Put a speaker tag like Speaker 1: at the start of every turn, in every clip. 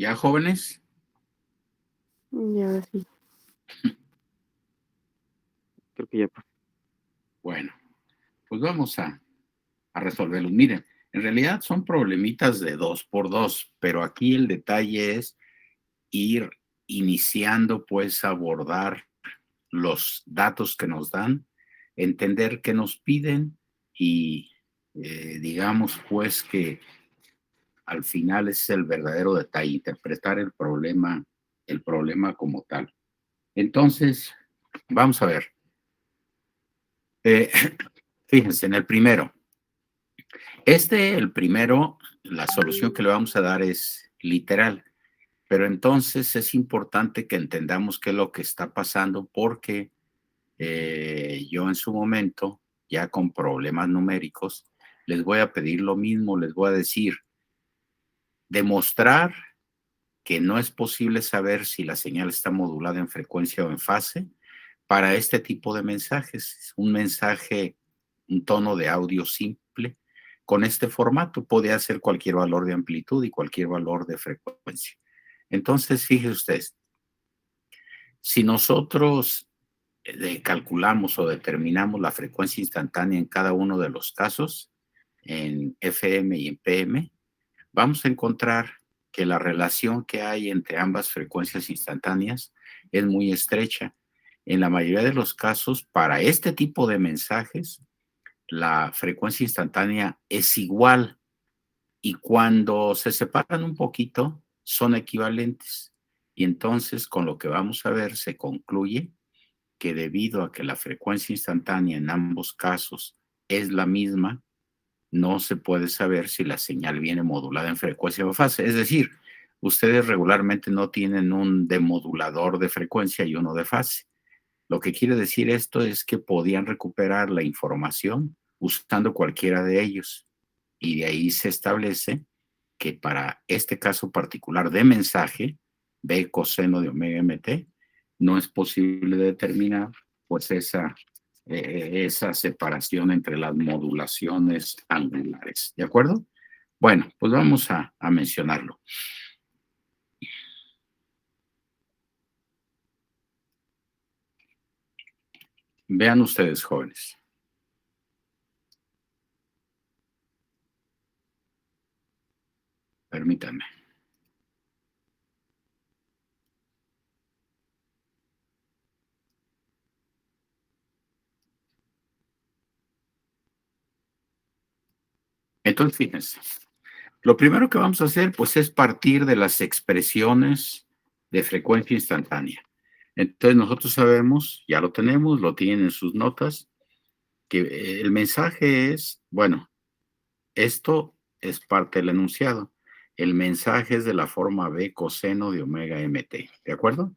Speaker 1: ¿Ya, jóvenes?
Speaker 2: Ya, sí.
Speaker 3: Creo que ya.
Speaker 1: Bueno, pues vamos a resolverlos. Miren, en realidad son problemitas de 2x2, pero aquí el detalle es ir iniciando, pues, a abordar los datos que nos dan, entender qué nos piden y digamos, pues, que al final es el verdadero detalle, interpretar el problema como tal. Entonces, vamos a ver. Eh, Fíjense, en el primero. El primero, la solución que le vamos a dar es literal, pero entonces es importante que entendamos qué es lo que está pasando porque yo en su momento, ya con problemas numéricos, les voy a pedir lo mismo, les voy a decir, demostrar que no es posible saber si la señal está modulada en frecuencia o en fase para este tipo de mensajes. Un mensaje, un tono de audio simple, con este formato puede hacer cualquier valor de amplitud y cualquier valor de frecuencia. Entonces, fíjese usted, si nosotros calculamos o determinamos la frecuencia instantánea en cada uno de los casos, en FM y en PM, vamos a encontrar que la relación que hay entre ambas frecuencias instantáneas es muy estrecha. En la mayoría de los casos, para este tipo de mensajes, la frecuencia instantánea es igual y cuando se separan un poquito, son equivalentes. Y entonces, con lo que vamos a ver, se concluye que debido a que la frecuencia instantánea en ambos casos es la misma, no se puede saber si la señal viene modulada en frecuencia o fase. Es decir, ustedes regularmente no tienen un demodulador de frecuencia y uno de fase. Lo que quiere decir esto es que podían recuperar la información usando cualquiera de ellos. Y de ahí se establece que para este caso particular de mensaje, B coseno de omega mt, no es posible determinar pues esa separación entre las modulaciones angulares. ¿De acuerdo? Bueno, pues vamos a mencionarlo. Vean ustedes, jóvenes. Permítanme. Entonces, fíjense. Lo primero que vamos a hacer, pues, es partir de las expresiones de frecuencia instantánea. Entonces, nosotros sabemos, ya lo tenemos, lo tienen en sus notas, que el mensaje es, bueno, esto es parte del enunciado. El mensaje es de la forma B coseno de omega mt, ¿de acuerdo?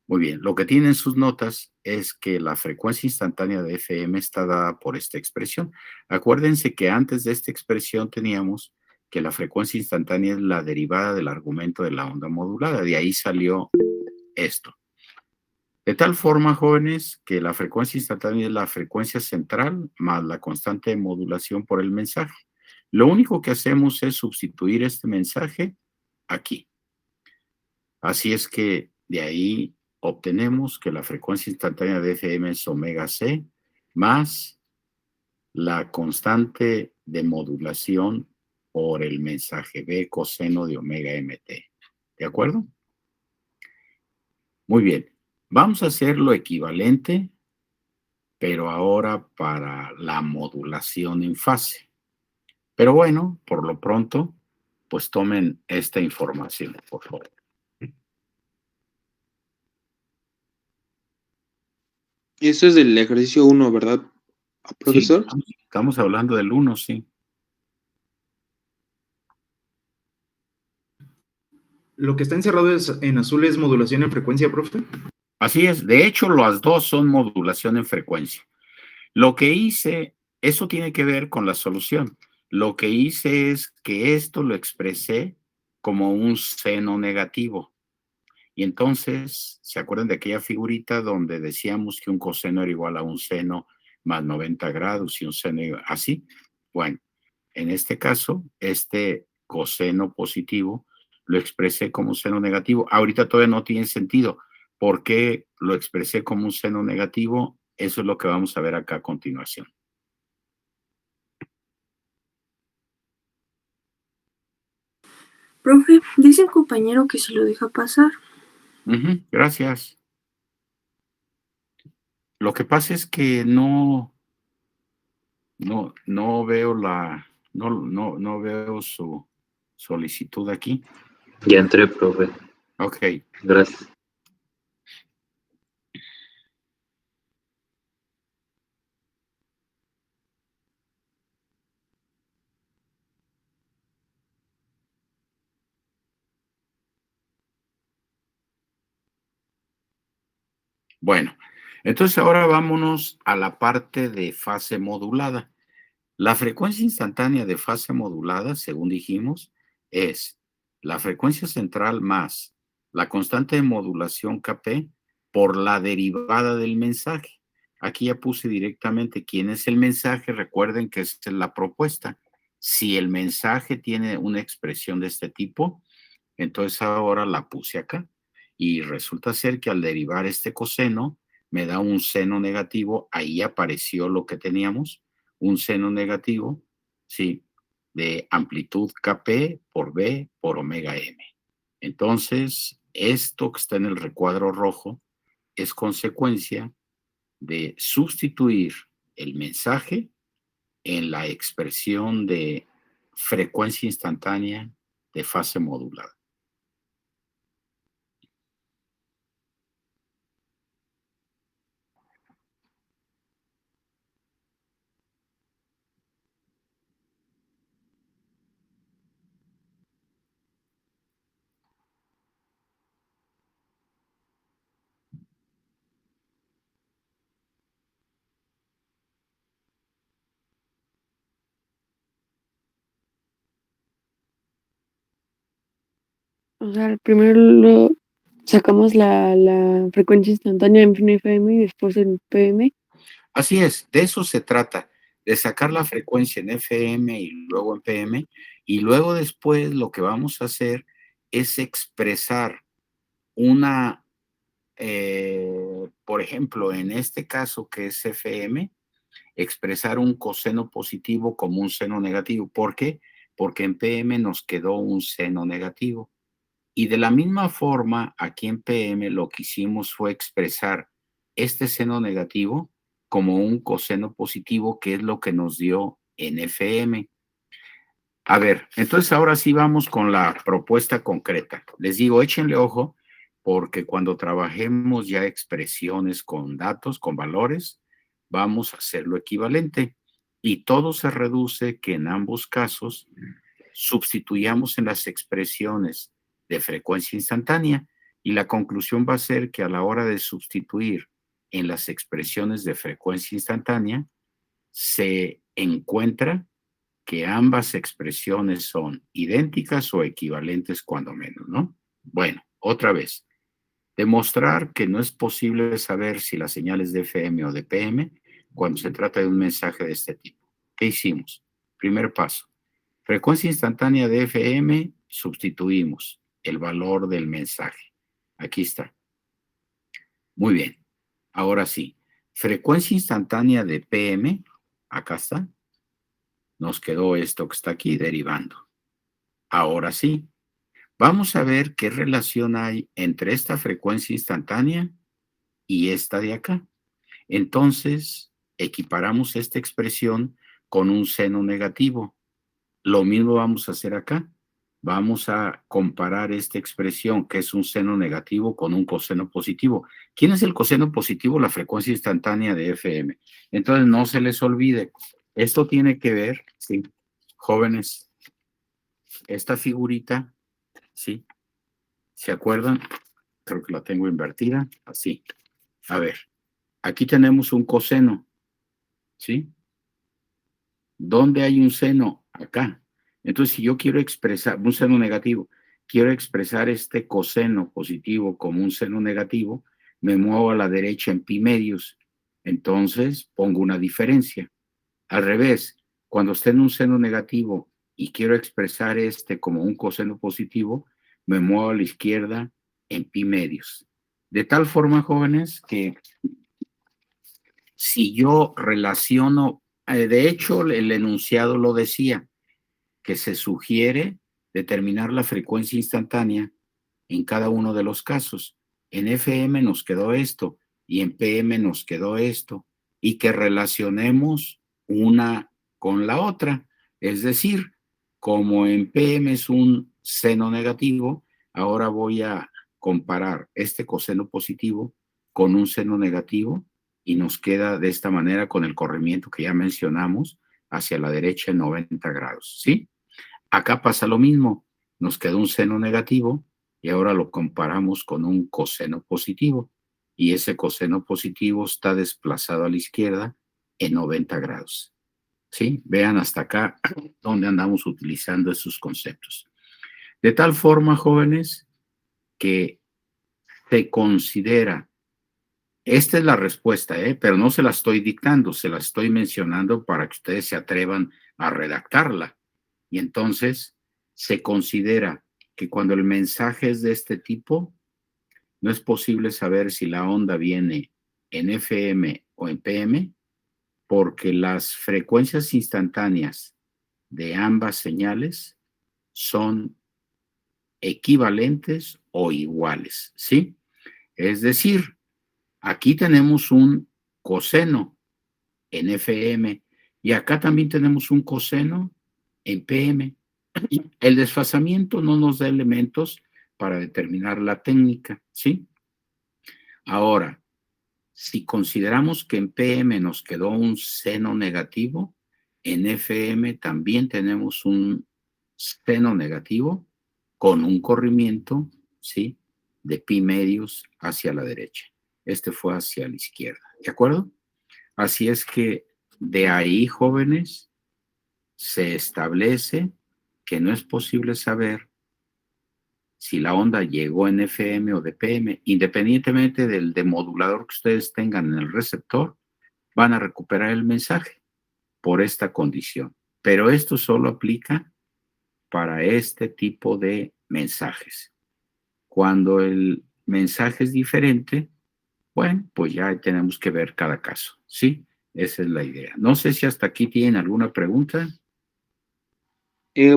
Speaker 1: Muy bien, lo que tienen en sus notas es que la frecuencia instantánea de FM está dada por esta expresión. Acuérdense que antes de esta expresión teníamos que la frecuencia instantánea es la derivada del argumento de la onda modulada. De ahí salió esto. De tal forma, jóvenes, que la frecuencia instantánea es la frecuencia central más la constante de modulación por el mensaje. Lo único que hacemos es sustituir este mensaje aquí. Así es que de ahí obtenemos que la frecuencia instantánea de FM es omega c más la constante de modulación por el mensaje B coseno de omega mt. ¿De acuerdo? Muy bien. Vamos a hacer lo equivalente, pero ahora para la modulación en fase. Pero bueno, por lo pronto, pues tomen esta información, por favor.
Speaker 2: Y esto es del ejercicio 1, ¿verdad, profesor?
Speaker 1: Sí, estamos hablando del 1, sí.
Speaker 4: Lo que está encerrado en azul es modulación en frecuencia, profe.
Speaker 1: Así es. De hecho, las dos son modulación en frecuencia. Lo que hice, eso tiene que ver con la solución. Lo que hice es que esto lo expresé como un seno negativo. Y entonces, ¿se acuerdan de aquella figurita donde decíamos que un coseno era igual a un seno más 90 grados y un seno así? Bueno, en este caso, este coseno positivo lo expresé como un seno negativo. Ahorita todavía no tiene sentido. ¿Por qué lo expresé como un seno negativo? Eso es lo que vamos a ver acá a continuación.
Speaker 3: Profe, dice el compañero que se lo deja pasar.
Speaker 1: Gracias. Lo que pasa es que no veo no veo su solicitud aquí.
Speaker 5: Ya entré, profe.
Speaker 1: Ok.
Speaker 5: Gracias.
Speaker 1: Bueno, entonces ahora vámonos a la parte de fase modulada. La frecuencia instantánea de fase modulada, según dijimos, es la frecuencia central más la constante de modulación Kp por la derivada del mensaje. Aquí ya puse directamente quién es el mensaje. Recuerden que esta es la propuesta. Si el mensaje tiene una expresión de este tipo, entonces ahora la puse acá. Y resulta ser que al derivar este coseno, me da un seno negativo. Ahí apareció lo que teníamos, un seno negativo, sí, de amplitud Kp por B por omega M. Entonces, esto que está en el recuadro rojo es consecuencia de sustituir el mensaje en la expresión de frecuencia instantánea de fase modulada.
Speaker 6: O sea, primero sacamos la frecuencia instantánea en FM y después en PM.
Speaker 1: Así es, de eso se trata, de sacar la frecuencia en FM y luego en PM, y luego después lo que vamos a hacer es expresar una, por ejemplo, en este caso que es FM, expresar un coseno positivo como un seno negativo. ¿Por qué? Porque en PM nos quedó un seno negativo. Y de la misma forma, aquí en PM lo que hicimos fue expresar este seno negativo como un coseno positivo, que es lo que nos dio en FM. A ver, entonces ahora sí vamos con la propuesta concreta. Les digo, échenle ojo, porque cuando trabajemos ya expresiones con datos, con valores, vamos a hacerlo equivalente. Y todo se reduce que en ambos casos sustituyamos en las expresiones de frecuencia instantánea, y la conclusión va a ser que a la hora de sustituir en las expresiones de frecuencia instantánea, se encuentra que ambas expresiones son idénticas o equivalentes cuando menos, ¿no? Bueno, otra vez, demostrar que no es posible saber si la señal es de FM o de PM cuando se trata de un mensaje de este tipo. ¿Qué hicimos? Primer paso. Frecuencia instantánea de FM, sustituimos el valor del mensaje. Aquí está. Muy bien. Ahora sí. Frecuencia instantánea de PM, acá está. Nos quedó esto que está aquí derivando. Ahora sí. Vamos a ver qué relación hay entre esta frecuencia instantánea y esta de acá. Entonces, equiparamos esta expresión con un seno negativo. Lo mismo vamos a hacer acá. Vamos a comparar esta expresión, que es un seno negativo, con un coseno positivo. ¿Quién es el coseno positivo? La frecuencia instantánea de FM. Entonces, no se les olvide. Esto tiene que ver, sí, jóvenes, esta figurita, sí, ¿se acuerdan? Creo que la tengo invertida, así. A ver, aquí tenemos un coseno, ¿sí? ¿Dónde hay un seno? Acá. Entonces, si yo quiero expresar un seno negativo, quiero expresar este coseno positivo como un seno negativo, me muevo a la derecha en pi medios. Entonces, pongo una diferencia. Al revés, cuando esté en un seno negativo y quiero expresar este como un coseno positivo, me muevo a la izquierda en pi medios. De tal forma, jóvenes, que si yo relaciono, de hecho, el enunciado lo decía, que se sugiere determinar la frecuencia instantánea en cada uno de los casos. En FM nos quedó esto y en PM nos quedó esto, y que relacionemos una con la otra. Es decir, como en PM es un seno negativo, ahora voy a comparar este coseno positivo con un seno negativo y nos queda de esta manera con el corrimiento que ya mencionamos hacia la derecha en 90 grados, ¿sí? Acá pasa lo mismo, nos quedó un seno negativo y ahora lo comparamos con un coseno positivo y ese coseno positivo está desplazado a la izquierda en 90 grados. ¿Sí? Vean hasta acá donde andamos utilizando esos conceptos. De tal forma, jóvenes, que se considera, esta es la respuesta, pero no se la estoy dictando, se la estoy mencionando para que ustedes se atrevan a redactarla. Y entonces se considera que cuando el mensaje es de este tipo, no es posible saber si la onda viene en FM o en PM, porque las frecuencias instantáneas de ambas señales son equivalentes o iguales, ¿sí? Es decir, aquí tenemos un coseno en FM y acá también tenemos un coseno en PM. El desfasamiento no nos da elementos para determinar la técnica, ¿sí? Ahora, si consideramos que en PM nos quedó un seno negativo, en FM también tenemos un seno negativo con un corrimiento, ¿sí? De pi medios hacia la derecha. Este fue hacia la izquierda, ¿de acuerdo? Así es que de ahí, jóvenes, se establece que no es posible saber si la onda llegó en FM o de PM, independientemente del demodulador que ustedes tengan en el receptor, van a recuperar el mensaje por esta condición. Pero esto solo aplica para este tipo de mensajes. Cuando el mensaje es diferente, bueno, pues ya tenemos que ver cada caso, ¿sí? Esa es la idea. No sé si hasta aquí tienen alguna pregunta.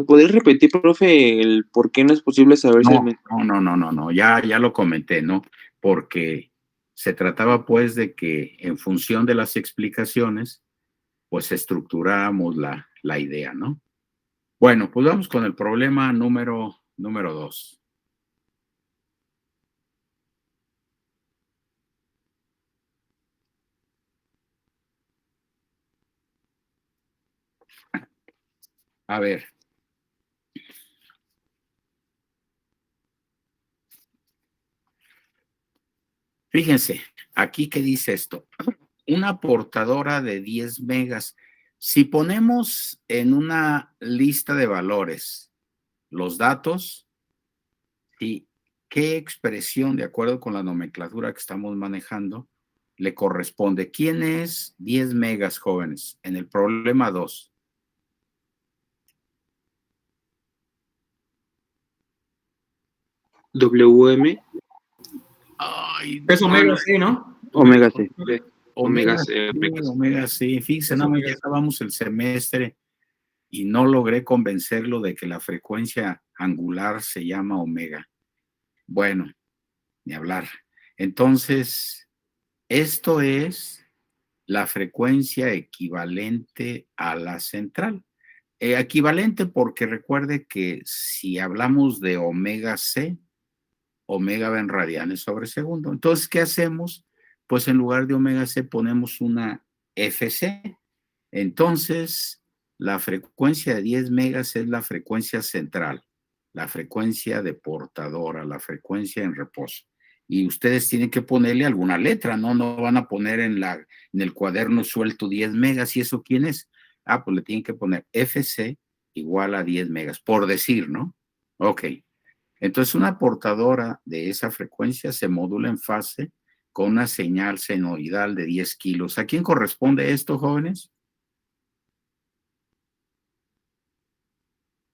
Speaker 2: ¿Podés repetir, profe, el por qué no es posible saber si el
Speaker 1: No, ya lo comenté, ¿no? Porque se trataba pues de que en función de las explicaciones, pues estructuráramos la idea, ¿no? Bueno, pues vamos con el problema número 2. A ver. Fíjense, aquí que dice esto. Una portadora de 10 megas. Si ponemos en una lista de valores los datos, ¿sí? ¿Qué expresión, de acuerdo con la nomenclatura que estamos manejando, le corresponde? ¿Quién es 10 megas, jóvenes? En el problema 2.
Speaker 2: WM?
Speaker 1: Ay,
Speaker 4: Es omega C, ¿no?
Speaker 2: Omega C.
Speaker 1: Omega C. Fíjense, nada más ya acabamos el semestre y no logré convencerlo de que la frecuencia angular se llama omega. Bueno, ni hablar. Entonces, esto es la frecuencia equivalente a la central. Equivalente porque recuerde que si hablamos de omega C, omega va en radianes sobre segundo. Entonces, ¿qué hacemos? Pues en lugar de omega C ponemos una FC. Entonces, la frecuencia de 10 megas es la frecuencia central, la frecuencia de portadora, la frecuencia en reposo. Y ustedes tienen que ponerle alguna letra, ¿no? No van a poner en el cuaderno suelto 10 megas. ¿Y eso quién es? Ah, pues le tienen que poner FC igual a 10 megas, por decir, ¿no? Ok. Entonces, una portadora de esa frecuencia se modula en fase con una señal senoidal de 10 kilos. ¿A quién corresponde esto, jóvenes?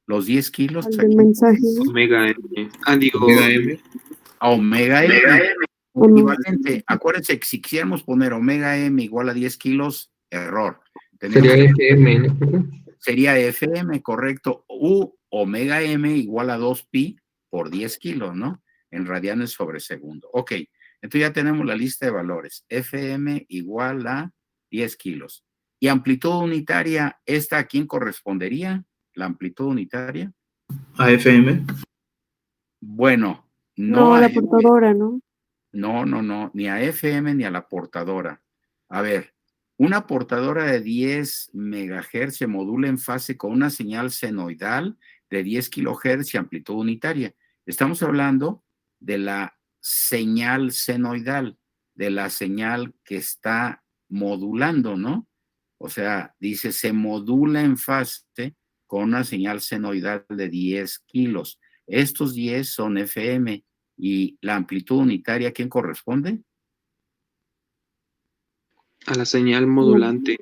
Speaker 1: Los 10 kilos.
Speaker 6: Al del mensaje, ¿no?
Speaker 2: Omega M. Ah, digo,
Speaker 4: Omega M.
Speaker 1: A omega M.
Speaker 6: ¿O no?
Speaker 1: Equivalente. Acuérdense que si quisiéramos poner omega M igual a 10 kilos, error.
Speaker 5: Sería FM, ¿no?
Speaker 1: Sería FM, correcto. U omega M igual a 2pi por 10 kilos, ¿no? En radianes sobre segundo. Ok, entonces ya tenemos la lista de valores. FM igual a 10 kilos. Y amplitud unitaria, ¿esta a quién correspondería? La amplitud unitaria.
Speaker 4: AFM.
Speaker 1: Bueno,
Speaker 6: No,
Speaker 1: a
Speaker 6: la
Speaker 1: FM.
Speaker 6: portadora, ¿no?
Speaker 1: No, ni a FM ni a la portadora. A ver, una portadora de 10 megahertz se modula en fase con una señal senoidal de 10 kilohertz y amplitud unitaria. Estamos hablando de la señal senoidal, de la señal que está modulando, ¿no? O sea, dice, se modula en fase con una señal senoidal de 10 kilos. Estos 10 son FM. ¿Y la amplitud unitaria a quién corresponde?
Speaker 2: a la señal modulante.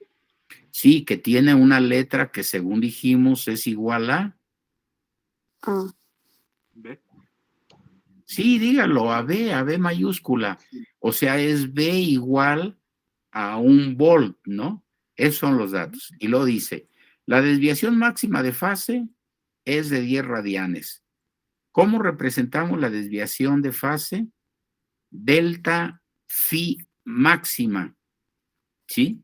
Speaker 1: Sí, que tiene una letra que según dijimos es igual a...
Speaker 6: Ah,
Speaker 1: Sí, dígalo, a B mayúscula. O sea, es B igual a 1 volt, ¿no? Esos son los datos. Y lo dice, la desviación máxima de fase es de 10 radianes. ¿Cómo representamos la desviación de fase? Delta phi máxima, ¿sí?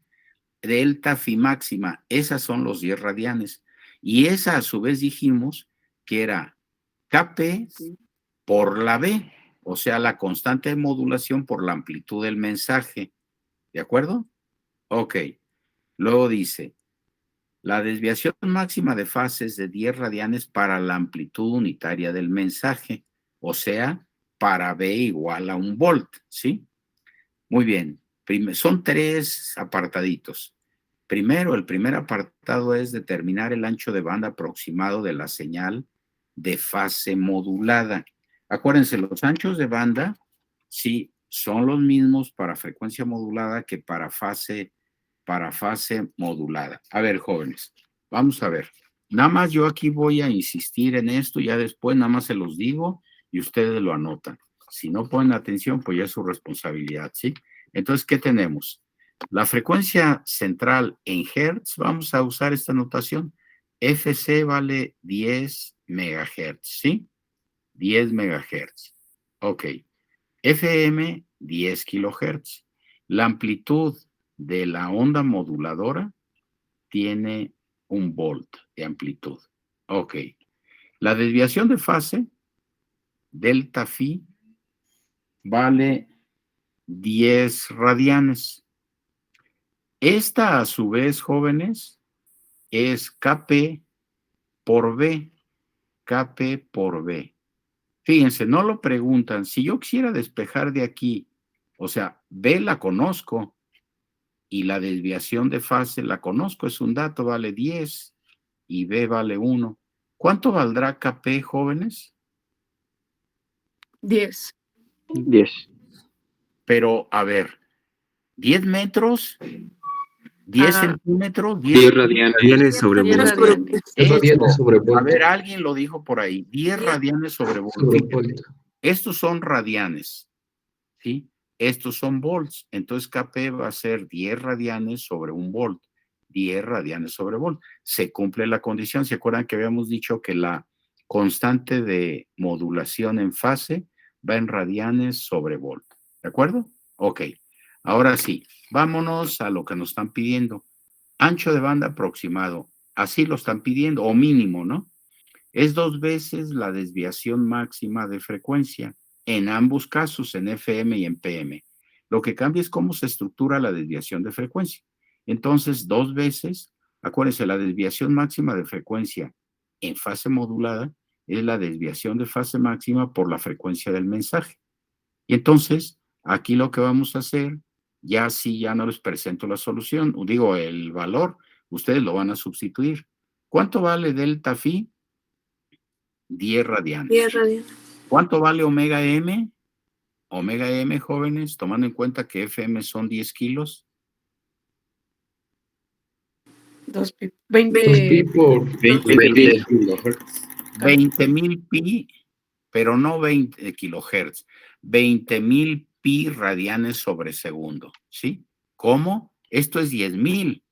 Speaker 1: Delta phi máxima, esas son los 10 radianes. Y esa a su vez dijimos que era Kp por la B, o sea, la constante de modulación por la amplitud del mensaje. ¿De acuerdo? Ok. Luego dice, la desviación máxima de fase es de 10 radianes para la amplitud unitaria del mensaje, o sea, para B igual a 1 volt, ¿sí? Muy bien. Son 3 apartaditos. Primero, el primer apartado es determinar el ancho de banda aproximado de la señal de fase modulada. Acuérdense, los anchos de banda, sí, son los mismos para frecuencia modulada que para fase modulada. A ver, jóvenes, vamos a ver. Nada más yo aquí voy a insistir en esto, ya después nada más se los digo y ustedes lo anotan. Si no ponen atención, pues ya es su responsabilidad, ¿sí? Entonces, ¿qué tenemos? La frecuencia central en hertz, vamos a usar esta notación. FC vale 10 megahertz, ¿sí? 10 megahertz. Ok. FM, 10 kilohertz. La amplitud de la onda moduladora tiene 1 volt de amplitud. Ok. La desviación de fase, delta phi, vale 10 radianes. Esta, a su vez, jóvenes, es Kp por B. Kp por B. Fíjense, no lo preguntan. Si yo quisiera despejar de aquí, o sea, B la conozco y la desviación de fase la conozco, es un dato, vale 10 y B vale 1. ¿Cuánto valdrá Kp, jóvenes?
Speaker 3: 10.
Speaker 5: 10.
Speaker 1: Pero, a ver, 10 metros, 10
Speaker 3: Ah.
Speaker 1: centímetros,
Speaker 2: 10 radianes.
Speaker 7: Radianes sobre
Speaker 3: 10
Speaker 7: volt.
Speaker 3: radianes.
Speaker 5: Radianes sobre
Speaker 1: A
Speaker 5: volt.
Speaker 1: ver, alguien lo dijo por ahí, 10 radianes sobre volt.
Speaker 5: Sobre volt.
Speaker 1: Estos son radianes, ¿sí? Estos son volts. Entonces Kp va a ser 10 radianes sobre 1 volt. 10 radianes sobre volt. Se cumple la condición. ¿Se acuerdan que habíamos dicho que la constante de modulación en fase va en radianes sobre volt? ¿De acuerdo? Ok. Ahora sí, vámonos a lo que nos están pidiendo. Ancho de banda aproximado. Así lo están pidiendo, o mínimo, ¿no? Es 2 veces la desviación máxima de frecuencia, en ambos casos, en FM y en PM. Lo que cambia es cómo se estructura la desviación de frecuencia. Entonces, 2 veces, acuérdense, la desviación máxima de frecuencia en fase modulada es la desviación de fase máxima por la frecuencia del mensaje. Y entonces, aquí lo que vamos a hacer, ya sí, ya no les presento la solución, digo, el valor, ustedes lo van a sustituir. ¿Cuánto vale delta phi? 10 radianes.
Speaker 3: 10 radianes.
Speaker 1: ¿Cuánto vale omega m? Omega m, jóvenes, tomando en cuenta que FM son 10 kilos.
Speaker 6: 2 pi.
Speaker 5: 2
Speaker 6: 20.
Speaker 5: pi por 20 kilohertz.
Speaker 1: 20,000 pi, pero no 20 kilohertz, 20,000 pi radianes sobre segundo, ¿sí? ¿Cómo? Esto es 10,000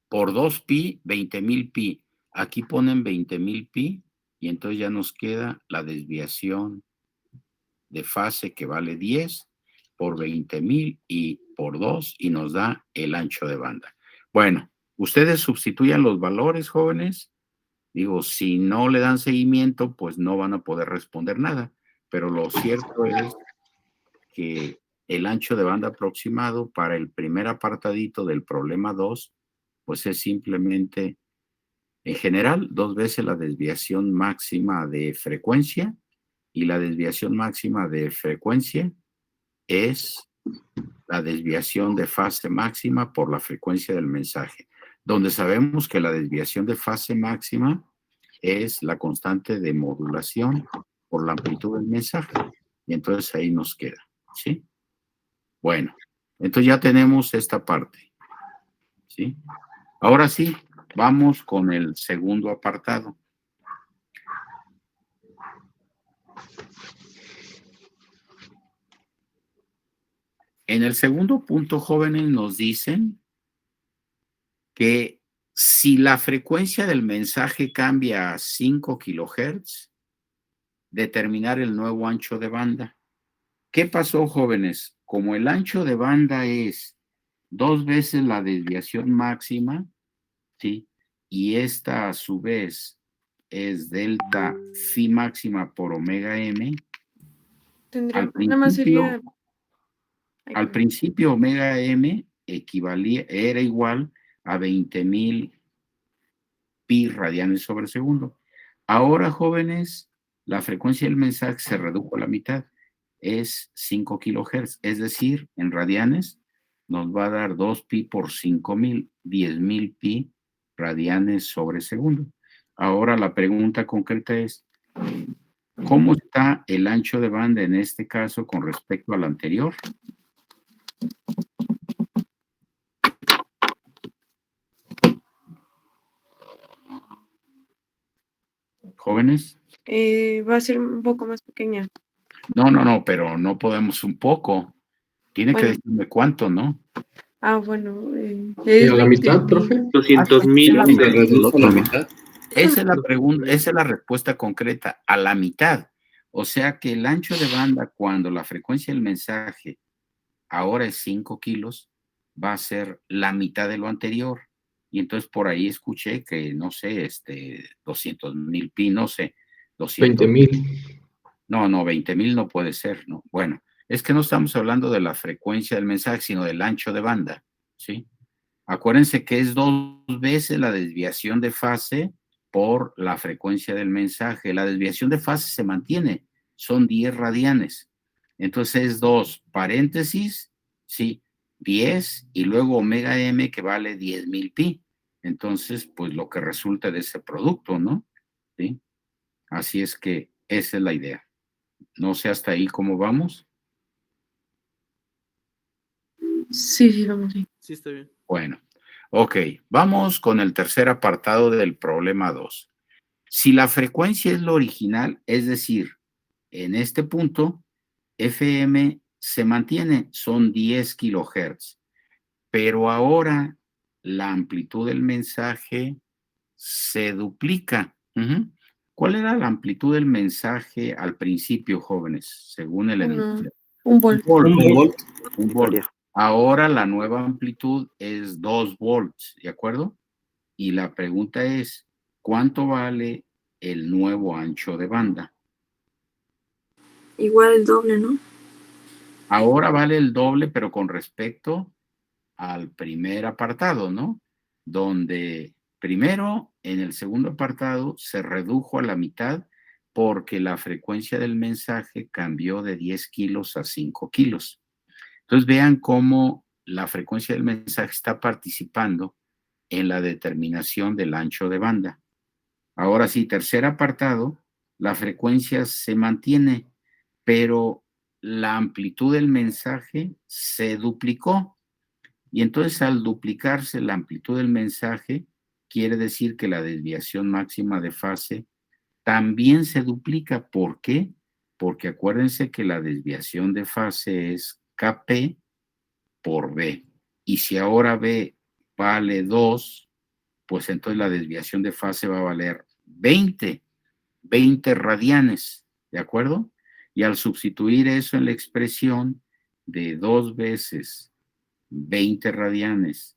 Speaker 1: por 2 pi, 20,000 pi. Aquí ponen 20,000 pi y entonces ya nos queda la desviación de fase que vale 10 por 20,000 y por 2 y nos da el ancho de banda. Bueno, ustedes sustituyan los valores, jóvenes. Digo, si no le dan seguimiento, pues no van a poder responder nada. Pero lo cierto es que el ancho de banda aproximado para el primer apartadito del problema 2, pues es simplemente, en general, 2 veces la desviación máxima de frecuencia, y la desviación máxima de frecuencia es la desviación de fase máxima por la frecuencia del mensaje, donde sabemos que la desviación de fase máxima es la constante de modulación por la amplitud del mensaje. Y entonces ahí nos queda, ¿sí? Bueno, entonces ya tenemos esta parte, ¿sí? Ahora sí, vamos con el segundo apartado. En el segundo punto, jóvenes, nos dicen que si la frecuencia del mensaje cambia a 5 kilohertz, determinar el nuevo ancho de banda. ¿Qué pasó, jóvenes? Como el ancho de banda es 2 veces la desviación máxima, ¿sí? Y esta a su vez es delta phi máxima por omega m.
Speaker 6: Tendría, nada más sería.
Speaker 1: Al principio omega m era igual a 20,000 pi radianes sobre segundo. Ahora, jóvenes, la frecuencia del mensaje se redujo a la mitad, es 5 kilohertz, es decir, en radianes nos va a dar 2 pi por 5,000, 10,000 pi radianes sobre segundo. Ahora la pregunta concreta es, ¿cómo está el ancho de banda en este caso con respecto al anterior? ¿Jóvenes?
Speaker 6: Va a ser un poco más pequeña.
Speaker 1: No, pero no podemos un poco. Tiene que
Speaker 6: Bueno.
Speaker 1: decirme cuánto, ¿no?
Speaker 6: Bueno.
Speaker 5: ¿Y a la mitad, profe?
Speaker 2: 200,000.
Speaker 1: Ah,
Speaker 5: Se reduce a la mitad.
Speaker 1: Esa es la pregunta, esa es la respuesta concreta, a la mitad. O sea que el ancho de banda, cuando la frecuencia del mensaje ahora es 5 kilos, va a ser la mitad de lo anterior. Y entonces por ahí escuché que, no sé, 200,000 pi, no sé,
Speaker 5: 20,000.
Speaker 1: No, 20,000 no puede ser, ¿no? Bueno, es que no estamos hablando de la frecuencia del mensaje, sino del ancho de banda, ¿sí? Acuérdense que es 2 veces la desviación de fase por la frecuencia del mensaje. La desviación de fase se mantiene, son 10 radianes. Entonces es 2 paréntesis, ¿sí? 10 y luego omega m que vale 10,000 pi. Entonces, pues lo que resulta de ese producto, ¿no? ¿Sí? Así es que esa es la idea. No sé hasta ahí cómo vamos.
Speaker 6: Sí, vamos ahí.
Speaker 2: Sí, está bien.
Speaker 1: Bueno, ok, vamos con el tercer apartado del problema 2. Si la frecuencia es la original, es decir, en este punto, FM se mantiene, son 10 kilohertz, pero ahora la amplitud del mensaje se duplica. ¿Cuál era la amplitud del mensaje al principio, jóvenes? Según el enunciado.
Speaker 6: Un volt.
Speaker 1: Un volt. Ahora la nueva amplitud es 2 volts, ¿de acuerdo? Y la pregunta es, ¿cuánto vale el nuevo ancho de banda?
Speaker 3: Igual el doble, ¿no?
Speaker 1: Ahora vale el doble, pero con respecto al primer apartado, ¿no? Donde primero, en el segundo apartado, se redujo a la mitad porque la frecuencia del mensaje cambió de 10 kilos a 5 kilos. Entonces vean cómo la frecuencia del mensaje está participando en la determinación del ancho de banda. Ahora sí, tercer apartado, la frecuencia se mantiene, pero la amplitud del mensaje se duplicó. Y entonces al duplicarse la amplitud del mensaje, quiere decir que la desviación máxima de fase también se duplica. ¿Por qué? Porque acuérdense que la desviación de fase es Kp por B. Y si ahora B vale 2, pues entonces la desviación de fase va a valer 20 radianes, ¿de acuerdo? Y al sustituir eso en la expresión de 2 veces 20 radianes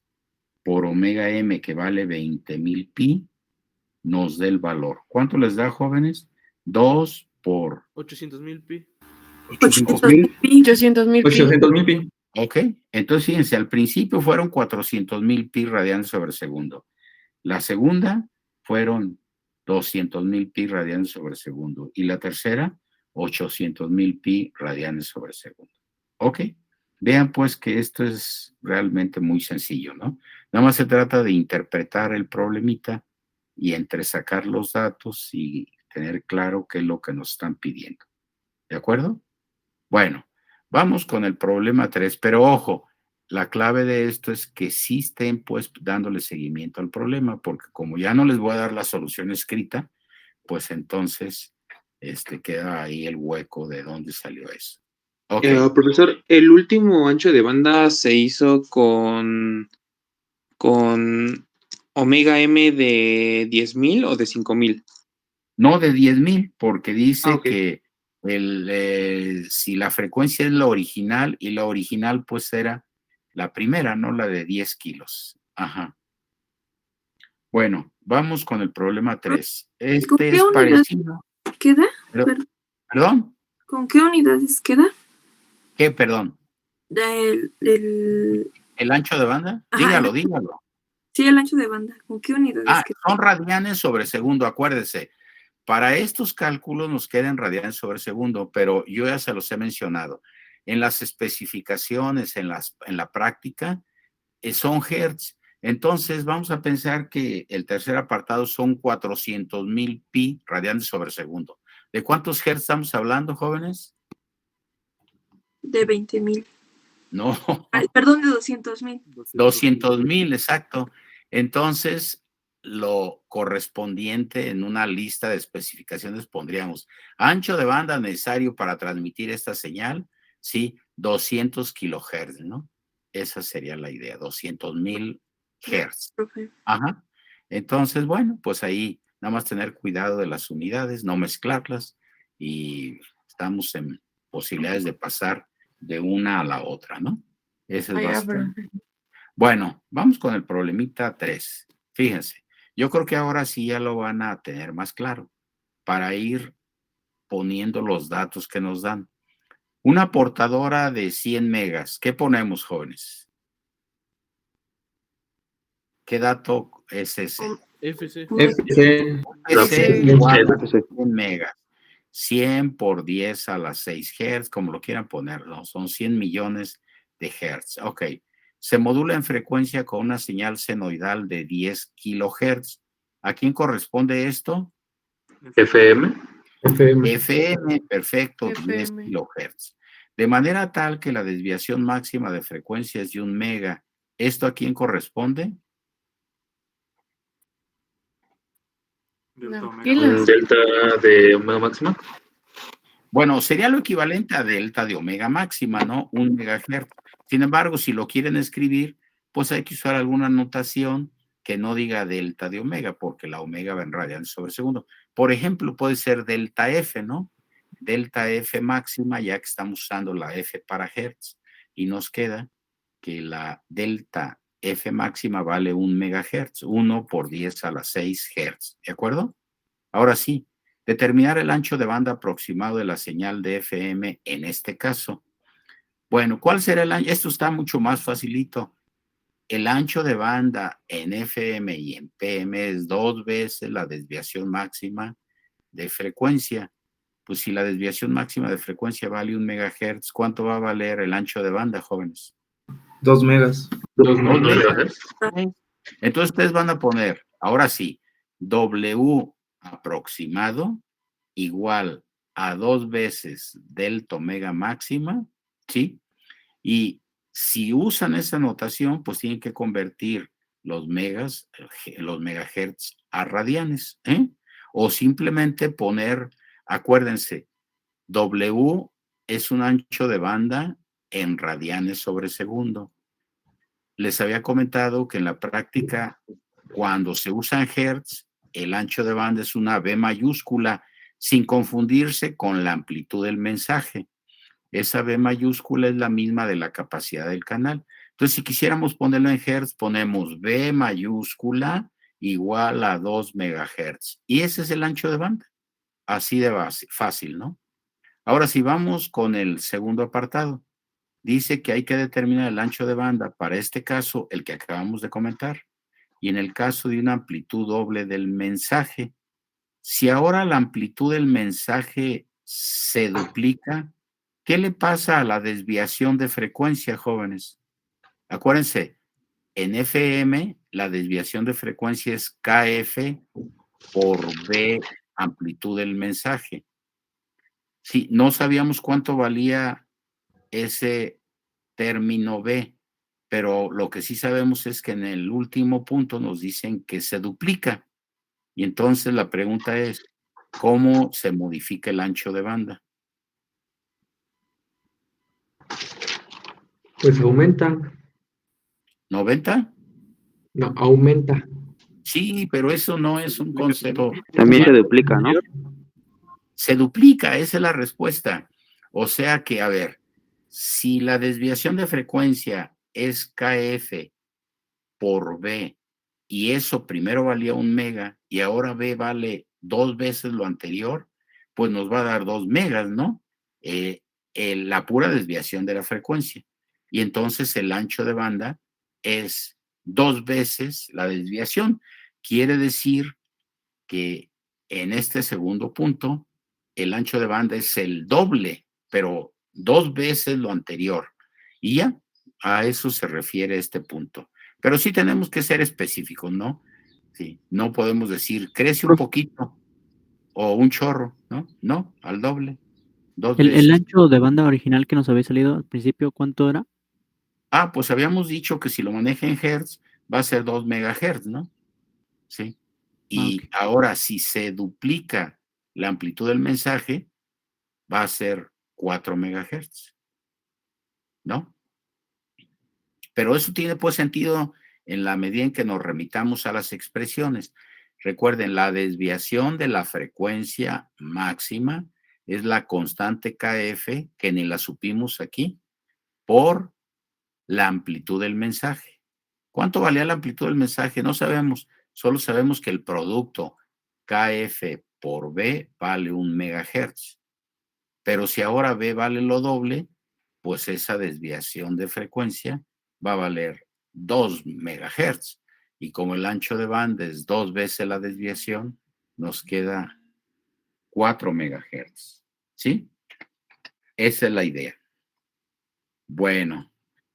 Speaker 1: por omega m, que vale 20,000 pi, nos da el valor. ¿Cuánto les da, jóvenes? 2 por
Speaker 2: 800,000 pi.
Speaker 3: 800,000 pi.
Speaker 6: 800,000 pi.
Speaker 4: 800,000 pi.
Speaker 1: Ok, entonces fíjense, al principio fueron 400,000 pi radianes sobre segundo. La segunda fueron 200,000 pi radianes sobre segundo. Y la tercera, 800,000 pi radianes sobre segundo. Ok, vean pues que esto es realmente muy sencillo, ¿no? Nada más se trata de interpretar el problemita y entresacar los datos y tener claro qué es lo que nos están pidiendo. ¿De acuerdo? Bueno, vamos con el problema 3, pero ojo, la clave de esto es que sí estén pues dándole seguimiento al problema, porque como ya no les voy a dar la solución escrita, pues entonces queda ahí el hueco de dónde salió eso. Ok,
Speaker 2: Profesor, el último ancho de banda se hizo con omega m de 10,000 o de 5,000.
Speaker 1: no de 10,000, porque dice
Speaker 2: Ok.
Speaker 1: que si la frecuencia es la original, y la original pues era la primera, no la de 10 kilos. Ajá. Bueno, vamos con el problema 3.
Speaker 3: ¿Con
Speaker 1: Este
Speaker 3: qué
Speaker 1: es
Speaker 3: unidad
Speaker 1: parecido.
Speaker 3: queda?
Speaker 1: ¿Perdón?
Speaker 3: ¿Con qué unidades queda?
Speaker 1: ¿Qué, perdón?
Speaker 3: El
Speaker 1: ¿El ancho de banda?
Speaker 3: Ajá,
Speaker 1: Dígalo.
Speaker 3: sí, el ancho de banda. ¿Con qué unidades queda?
Speaker 1: Son radianes sobre segundo, acuérdese. Para estos cálculos nos quedan radianes sobre segundo, pero yo ya se los he mencionado. En las especificaciones, en la práctica, son hertz. Entonces, vamos a pensar que el tercer apartado son 400,000 pi radianes sobre segundo. ¿De cuántos hertz estamos hablando, jóvenes?
Speaker 3: De 20,000.
Speaker 1: No,
Speaker 3: Perdón, de 200,000.
Speaker 1: 200,000, exacto. Entonces, lo correspondiente en una lista de especificaciones pondríamos ancho de banda necesario para transmitir esta señal, sí, 200 kilohertz, ¿no? Esa sería la idea, 200,000 hertz.
Speaker 3: Profe.
Speaker 1: Ajá. Entonces, bueno, pues ahí nada más tener cuidado de las unidades, no mezclarlas, y estamos en posibilidades de pasar de una a la otra, ¿no? Ese es básicamente. Bueno, vamos con el problemita 3. Fíjense, yo creo que ahora sí ya lo van a tener más claro para ir poniendo los datos que nos dan. Una portadora de 100 megas. ¿Qué ponemos, jóvenes? ¿Qué dato es ese?
Speaker 2: FC.
Speaker 4: FC.
Speaker 1: FC
Speaker 6: FC.
Speaker 1: igual a 100 megas. 100 por 10 a las 6 Hz, como lo quieran poner, ¿no? Son 100 millones de Hz. Ok. Se modula en frecuencia con una señal senoidal de 10 kilohertz. ¿A quién corresponde esto?
Speaker 5: FM.
Speaker 1: FM, perfecto, 10
Speaker 6: FM.
Speaker 1: kilohertz. De manera tal que la desviación máxima de frecuencia es de 1 mega. ¿Esto a quién corresponde?
Speaker 5: Delta de omega máxima.
Speaker 1: Bueno, sería lo equivalente a delta de omega máxima, ¿no? 1 megahertz. Sin embargo, si lo quieren escribir, pues hay que usar alguna notación que no diga delta de omega, porque la omega va en radianes sobre segundo. Por ejemplo, puede ser delta F, ¿no? Delta F máxima, ya que estamos usando la F para hertz, y nos queda que la delta F máxima vale 1 megahertz, 1 por 10 a la 6 hertz, ¿de acuerdo? Ahora sí, determinar el ancho de banda aproximado de la señal de FM en este caso. Bueno, ¿cuál será el ancho? Esto está mucho más facilito. El ancho de banda en FM y en PM es 2 veces la desviación máxima de frecuencia. Pues si la desviación máxima de frecuencia vale 1 megahertz, ¿cuánto va a valer el ancho de banda, jóvenes?
Speaker 4: 2 megas.
Speaker 5: 2
Speaker 1: megas. Entonces ustedes van a poner, ahora sí, W aproximado igual a 2 veces delta omega máxima, ¿sí? Y si usan esa notación, pues tienen que convertir los megahertz a radianes, ¿eh? O simplemente poner, acuérdense, W es un ancho de banda en radianes sobre segundo. Les había comentado que en la práctica, cuando se usan hertz, el ancho de banda es una B mayúscula, sin confundirse con la amplitud del mensaje. Esa B mayúscula es la misma de la capacidad del canal. Entonces, si quisiéramos ponerlo en hertz, ponemos B mayúscula igual a 2 megahertz. Y ese es el ancho de banda. Así de fácil, ¿no? Ahora, si vamos con el segundo apartado, dice que hay que determinar el ancho de banda, para este caso, el que acabamos de comentar, y en el caso de una amplitud doble del mensaje. Si ahora la amplitud del mensaje se duplica, ¿qué le pasa a la desviación de frecuencia, jóvenes? Acuérdense, en FM la desviación de frecuencia es KF por B amplitud del mensaje. Sí, no sabíamos cuánto valía ese término B, pero lo que sí sabemos es que en el último punto nos dicen que se duplica. Y entonces la pregunta es, ¿cómo se modifica el ancho de banda?
Speaker 5: Pues aumenta.
Speaker 1: ¿90?
Speaker 5: No, aumenta.
Speaker 1: Sí, pero eso no es un concepto.
Speaker 2: También se duplica, ¿no?
Speaker 1: Se duplica, esa es la respuesta. O sea que, a ver, si la desviación de frecuencia es KF por B y eso primero valía 1 mega y ahora B vale 2 veces lo anterior, pues nos va a dar 2 megas, ¿no? La pura desviación de la frecuencia. Y entonces el ancho de banda es 2 veces la desviación. Quiere decir que en este segundo punto el ancho de banda es el doble, pero 2 veces lo anterior. Y ya, a eso se refiere este punto. Pero sí tenemos que ser específicos, ¿no? Sí, no podemos decir, crece un poquito o un chorro, ¿no? No, al doble, 2
Speaker 7: El
Speaker 1: veces.
Speaker 7: ancho de banda original que nos había salido al principio, ¿cuánto era?
Speaker 1: Pues habíamos dicho que si lo maneja en hertz, va a ser 2 megahertz, ¿no? Sí. Y
Speaker 7: Ok.
Speaker 1: ahora, si se duplica la amplitud del mensaje, va a ser 4 megahertz, ¿no? Pero eso tiene pues sentido en la medida en que nos remitamos a las expresiones. Recuerden, la desviación de la frecuencia máxima es la constante KF, que ni la supimos aquí, por la amplitud del mensaje. ¿Cuánto valía la amplitud del mensaje? No sabemos, solo sabemos que el producto KF por B vale 1 megahertz. Pero si ahora B vale lo doble, pues esa desviación de frecuencia va a valer 2 megahertz. Y como el ancho de banda es 2 veces la desviación, nos queda 4 megahertz. ¿Sí? Esa es la idea. Bueno,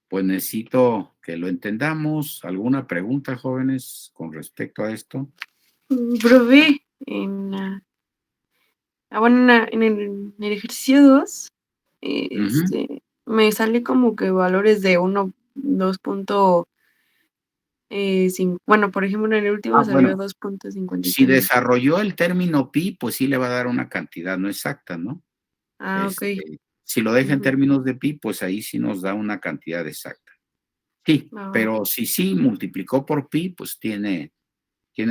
Speaker 1: pues necesito que lo entendamos. ¿Alguna pregunta, jóvenes, con respecto a esto?
Speaker 6: Profe, en el ejercicio 2, me sale como que valores de 1, 2. Bueno, por ejemplo, en el último salió
Speaker 1: Bueno,
Speaker 6: 2.53.
Speaker 1: si desarrolló el término pi, pues sí le va a dar una cantidad no exacta, ¿no?
Speaker 6: Ok.
Speaker 1: Si lo deja en
Speaker 6: Ujú.
Speaker 1: términos de pi, pues ahí sí nos da una cantidad exacta. Sí, pero si sí multiplicó por pi, pues tiene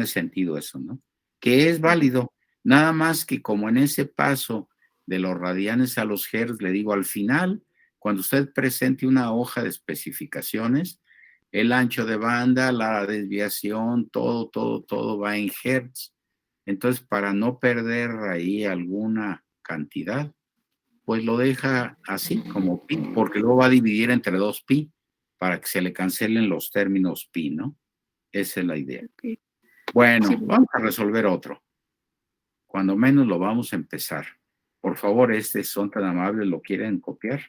Speaker 1: sentido eso, ¿no? Que es válido. Nada más que como en ese paso de los radianes a los hertz, le digo, al final, cuando usted presente una hoja de especificaciones, el ancho de banda, la desviación, todo va en hertz. Entonces, para no perder ahí alguna cantidad, pues lo deja así como pi, porque luego va a dividir entre 2 pi para que se le cancelen los términos pi, ¿no? Esa es la idea.
Speaker 6: Ok.
Speaker 1: Bueno,
Speaker 6: Sí.
Speaker 1: vamos a resolver otro. Cuando menos lo vamos a empezar. Por favor, son tan amables, ¿lo quieren copiar?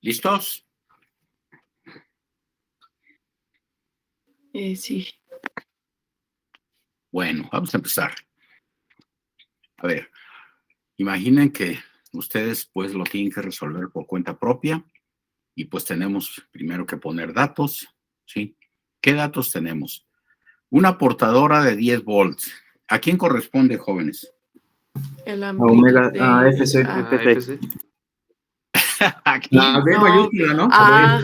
Speaker 1: ¿Listos?
Speaker 6: Sí.
Speaker 1: Bueno, vamos a empezar. A ver, imaginen que ustedes pues lo tienen que resolver por cuenta propia y pues tenemos primero que poner datos, ¿sí? ¿Qué datos tenemos? Una portadora de 10 volts. ¿A quién corresponde, jóvenes?
Speaker 6: El
Speaker 4: A Omega,
Speaker 6: de-
Speaker 4: a FC.
Speaker 2: FC.
Speaker 1: Aquí.
Speaker 4: La B
Speaker 6: No.
Speaker 4: mayúscula, ¿no?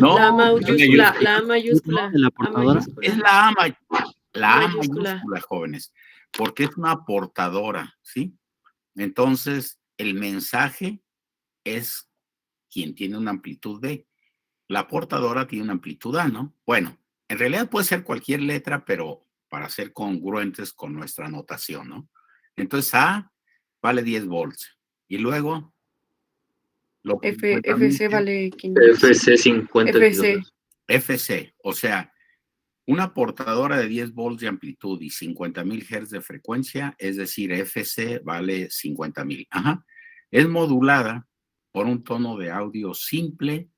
Speaker 1: No,
Speaker 6: la
Speaker 1: la
Speaker 6: mayúscula,
Speaker 1: mayúscula.
Speaker 6: la mayúscula.
Speaker 7: De la portadora.
Speaker 1: Es la A, la A
Speaker 6: Mayúscula.
Speaker 1: mayúscula, jóvenes, porque es una portadora, ¿sí? Entonces, el mensaje es quien tiene una amplitud B. La portadora tiene una amplitud A, ¿no? Bueno, en realidad puede ser cualquier letra, pero para ser congruentes con nuestra notación, ¿no? Entonces, A vale 10 volts. Y luego, los 50,000
Speaker 6: FC vale 500.
Speaker 5: FC 50
Speaker 6: FC.
Speaker 5: kilos.
Speaker 1: FC, o sea, una portadora de 10 volts de amplitud y 50,000 Hz de frecuencia, es decir, FC vale 50,000. Ajá. Es modulada por un tono de audio simple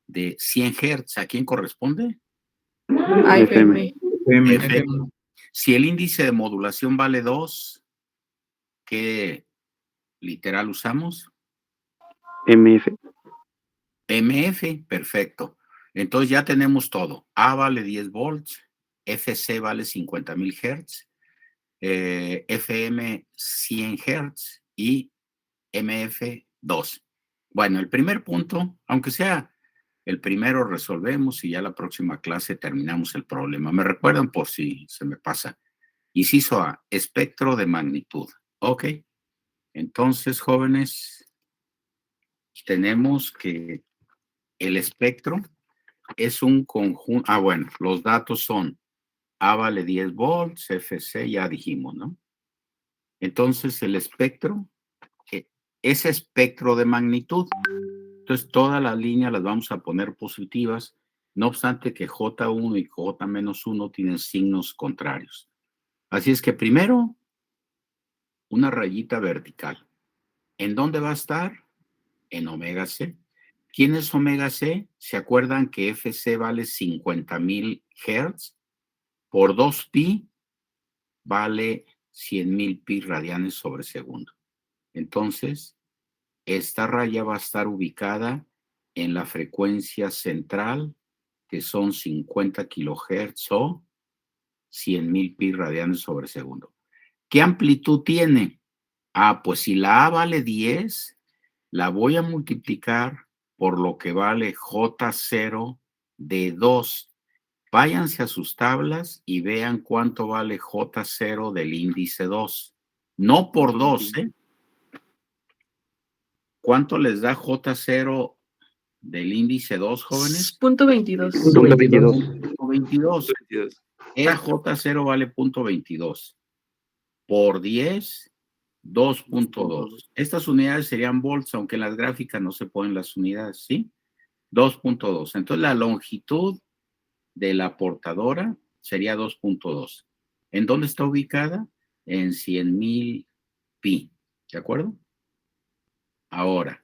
Speaker 1: de 100 Hz. ¿A quién corresponde?
Speaker 6: AFM.
Speaker 1: FM. Si el índice de modulación vale 2, ¿qué literal usamos?
Speaker 8: MF.
Speaker 1: MF, perfecto. Entonces ya tenemos todo. A vale 10 volts, FC vale 50,000 Hz, FM 100 Hz y MF 2. Bueno, el primer punto, aunque sea el primero, resolvemos y ya la próxima clase terminamos el problema. Me recuerdan por si se me pasa. Inciso A, espectro de magnitud. Ok. Entonces, jóvenes, tenemos que el espectro es un conjunto. Ah, bueno, los datos son A vale 10 volts, FC ya dijimos, ¿no? Entonces, el espectro, ese espectro de magnitud. Entonces, todas las líneas las vamos a poner positivas, no obstante que J1 y J-1 tienen signos contrarios. Así es que primero, una rayita vertical. ¿En dónde va a estar? En omega C. ¿Quién es omega C? ¿Se acuerdan que FC vale 50,000 Hz? Por 2 pi vale 100,000 pi radianes sobre segundo. Entonces, esta raya va a estar ubicada en la frecuencia central, que son 50 kilohertz o 100,000 pi radianes sobre segundo. ¿Qué amplitud tiene? Ah, pues si la A vale 10, la voy a multiplicar por lo que vale J0 de 2. Váyanse a sus tablas y vean cuánto vale J0 del índice 2. No por 2, ¿eh? ¿Cuánto les da J0 del índice 2, jóvenes?
Speaker 6: Punto 22.
Speaker 8: Punto 22.
Speaker 1: 22. Era J0 vale punto 22. Por 10, 2.2. Estas unidades serían volts, aunque en las gráficas no se ponen las unidades, ¿sí? 2.2. Entonces la longitud de la portadora sería 2.2. ¿En dónde está ubicada? En 100,000 pi. ¿De acuerdo? Ahora,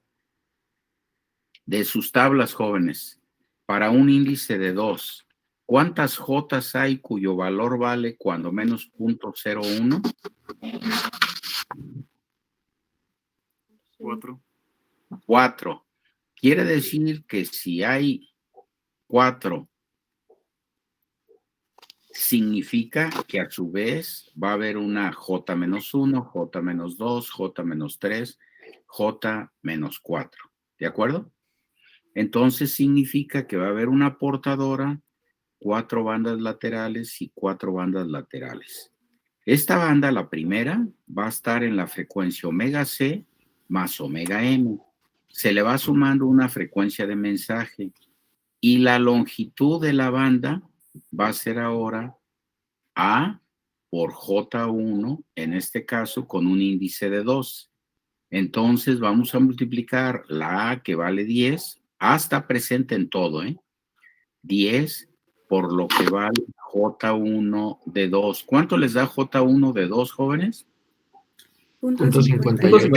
Speaker 1: de sus tablas, jóvenes, para un índice de 2, ¿cuántas Jotas hay cuyo valor vale cuando menos 0.01? 4. Quiere decir que si hay 4, significa que a su vez va a haber una J-1, J-2, J-3, J-4. ¿De acuerdo? Entonces significa que va a haber una portadora, 4 bandas laterales y 4 bandas laterales. Esta banda, la primera, va a estar en la frecuencia omega C más omega M. Se le va sumando una frecuencia de mensaje y la longitud de la banda va a ser ahora A por J1, en este caso con un índice de 2. Entonces vamos a multiplicar la A, que vale 10, A está presente en todo, 10 por lo que vale J1 de 2. ¿Cuánto les da J1 de 2, jóvenes?
Speaker 6: Punto
Speaker 5: 58.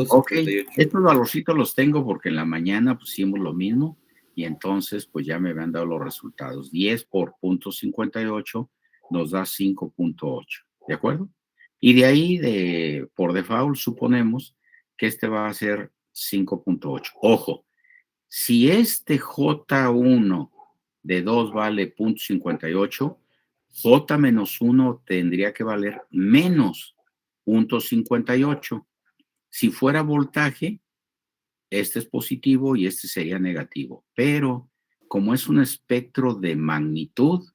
Speaker 1: Ok, estos valorcitos los tengo porque en la mañana pusimos lo mismo y entonces pues ya me habían dado los resultados. 10 por 0.58 nos da 5.8, ¿de acuerdo? Y de ahí, por default, suponemos que este va a ser 5.8. Ojo, si este J1 de 2 vale 0.58, J menos 1 tendría que valer menos 0.58. Si fuera voltaje, este es positivo y este sería negativo. Pero como es un espectro de magnitud,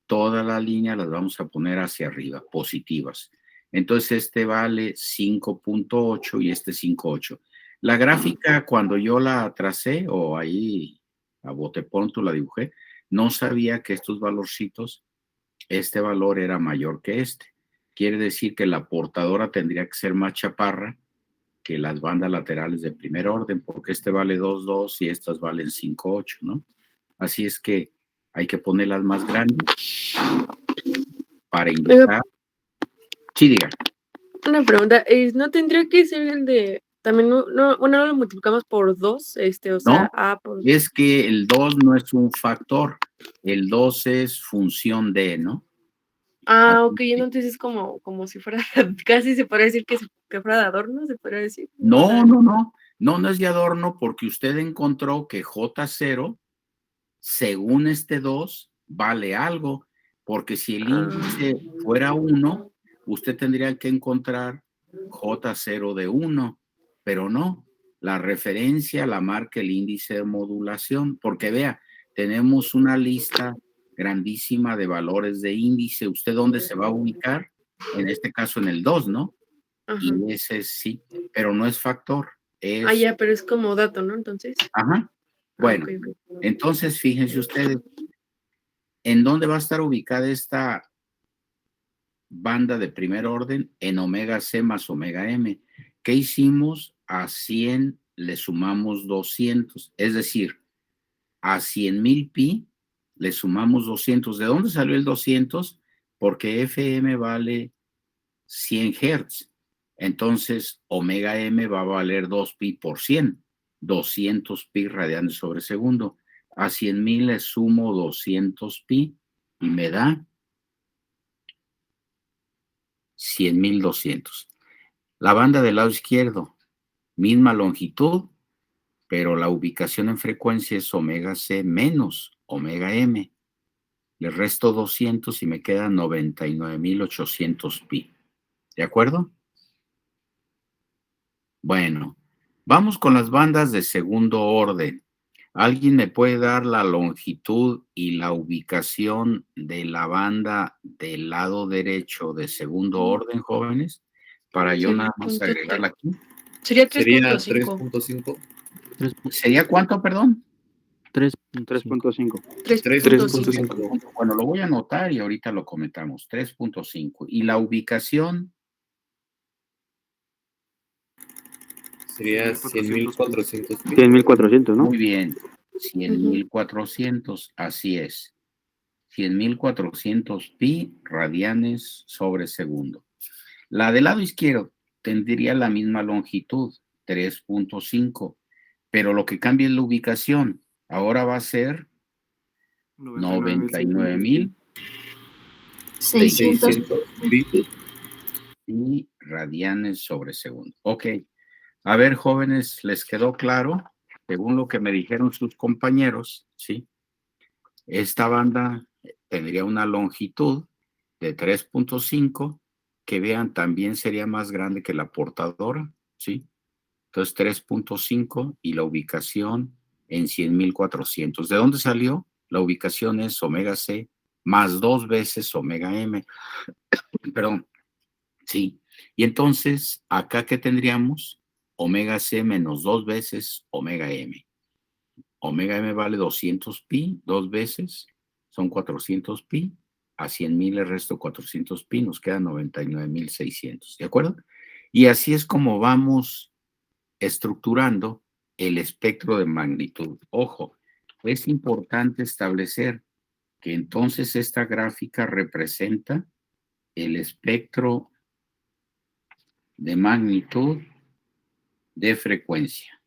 Speaker 1: toda la línea las vamos a poner hacia arriba, positivas. Entonces este vale 5.8 y este 5.8. La gráfica, cuando yo la tracé, o ahí a bote pronto la dibujé, no sabía que estos valorcitos, este valor era mayor que este. Quiere decir que la portadora tendría que ser más chaparra que las bandas laterales de primer orden, porque este vale 2.2 y estas valen 5.8, ¿no? Así es que hay que ponerlas más grandes para indicar. Sí, diga.
Speaker 6: Una pregunta, ¿no tendría que ser el de también bueno, no lo multiplicamos por 2, o sea,
Speaker 1: No,
Speaker 6: A por...
Speaker 1: es que el 2 no es un factor, el 2 es función de, ¿no?
Speaker 6: Ah, ok, entonces es como si fuera, casi se podría decir que fuera de adorno, se podría decir.
Speaker 1: No es de adorno porque usted encontró que J0, según este 2, vale algo, porque si el índice fuera 1, usted tendría que encontrar J0 de 1, pero no, la referencia la marca el índice de modulación, porque vea, tenemos una lista grandísima de valores de índice. ¿Usted dónde se va a ubicar? En este caso en el 2, ¿no?
Speaker 6: Ajá.
Speaker 1: Y ese sí, pero no es factor.
Speaker 6: Ya, pero es como dato, ¿no? Entonces.
Speaker 1: Ajá. Bueno,
Speaker 6: Okay.
Speaker 1: entonces fíjense ustedes, ¿en dónde va a estar ubicada esta banda de primer orden? En omega C más omega M. ¿Qué hicimos? A 100 le sumamos 200, es decir, a 100,000 pi le sumamos 200. ¿De dónde salió el 200? Porque FM vale 100 Hz. Entonces, omega M va a valer 2 pi por 100, 200 pi radianes sobre segundo. A 100,000 le sumo 200 pi y me da 100,200. La banda del lado izquierdo, misma longitud, pero la ubicación en frecuencia es omega C menos omega M. Le resto 200 y me queda 99,800 pi. ¿De acuerdo? Bueno, vamos con las bandas de segundo orden. ¿Alguien me puede dar la longitud y la ubicación de la banda del lado derecho de segundo orden, jóvenes? Para yo nada más agregarla aquí.
Speaker 6: Sería 3.5.
Speaker 8: 3.5.
Speaker 1: ¿Sería cuánto, perdón?
Speaker 8: 3.5.
Speaker 6: 3.5.
Speaker 1: Bueno, lo voy a anotar y ahorita lo comentamos. 3.5. ¿Y la ubicación?
Speaker 9: Sería 100,400 pi.
Speaker 8: 100,400, ¿no?
Speaker 1: Muy bien. 100,400, así es. 100,400 pi radianes sobre segundo. La del lado izquierdo, tendría la misma longitud, 3.5, pero lo que cambia es la ubicación. Ahora va a ser 99.620 y radianes sobre segundo. Ok. A ver, jóvenes, ¿les quedó claro? Según lo que me dijeron sus compañeros, ¿sí? Esta banda tendría una longitud de 3.5, que vean, también sería más grande que la portadora, ¿sí? Entonces 3.5 y la ubicación en 100.400. ¿De dónde salió? La ubicación es omega C más 2 veces omega M. Perdón, sí. Y entonces, acá que tendríamos omega C menos 2 veces omega M. Omega M vale 200 pi, 2 veces, son 400 pi. A 100.000 le resto 400 pi, nos quedan 99.600. ¿De acuerdo? Y así es como vamos estructurando el espectro de magnitud. Ojo, es importante establecer que entonces esta gráfica representa el espectro de magnitud de frecuencia.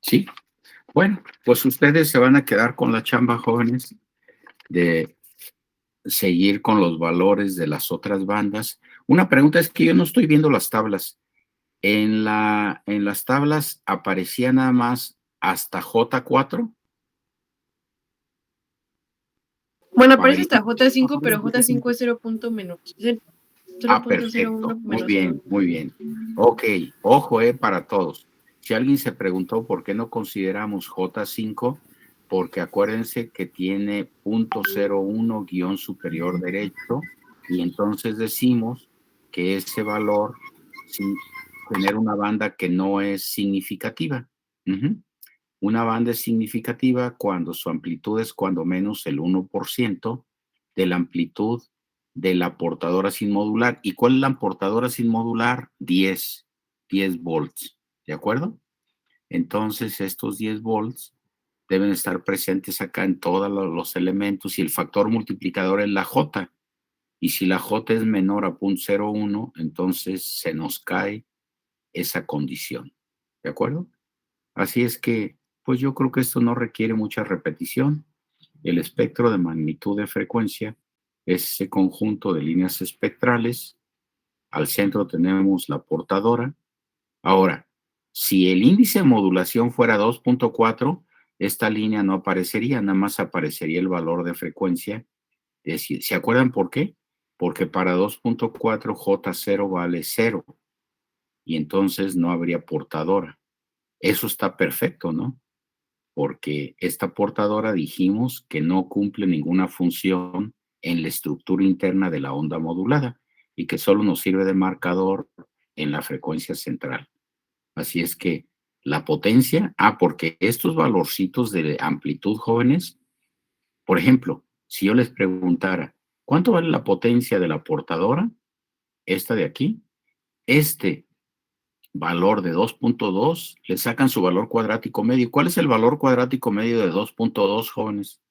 Speaker 1: ¿Sí? Bueno, pues ustedes se van a quedar con la chamba, jóvenes, de seguir con los valores de las otras bandas. Una pregunta es que yo no estoy viendo las tablas. En las tablas aparecía nada más hasta J4.
Speaker 6: Bueno, aparece hasta J5, pero J5 es 0. menos.
Speaker 1: Perfecto.
Speaker 6: 0.01
Speaker 1: Muy
Speaker 6: menos
Speaker 1: bien,
Speaker 6: 0.
Speaker 1: muy bien. Ok, ojo, para todos. Si alguien se preguntó por qué no consideramos J5, porque acuérdense que tiene 0.01 guión superior derecho, y entonces decimos que ese valor, sin tener una banda que no es significativa. Una banda es significativa cuando su amplitud es cuando menos el 1% de la amplitud de la portadora sin modular. ¿Y cuál es la portadora sin modular? 10 volts, ¿de acuerdo? Entonces estos 10 volts deben estar presentes acá en todos los elementos, y el factor multiplicador es la J. Y si la J es menor a 0.01, entonces se nos cae esa condición, ¿de acuerdo? Así es que, pues yo creo que esto no requiere mucha repetición. El espectro de magnitud de frecuencia es ese conjunto de líneas espectrales. Al centro tenemos la portadora. Ahora, si el índice de modulación fuera 2.4, esta línea no aparecería, nada más aparecería el valor de frecuencia. Es decir, ¿se acuerdan por qué? Porque para 2.4 J0 vale 0 y entonces no habría portadora. Eso está perfecto, ¿no? Porque esta portadora dijimos que no cumple ninguna función en la estructura interna de la onda modulada y que solo nos sirve de marcador en la frecuencia central. Así es que la potencia, porque estos valorcitos de amplitud, jóvenes, por ejemplo, si yo les preguntara, ¿cuánto vale la potencia de la portadora? Esta de aquí, este valor de 2.2, le sacan su valor cuadrático medio. ¿Cuál es el valor cuadrático medio de 2.2, jóvenes?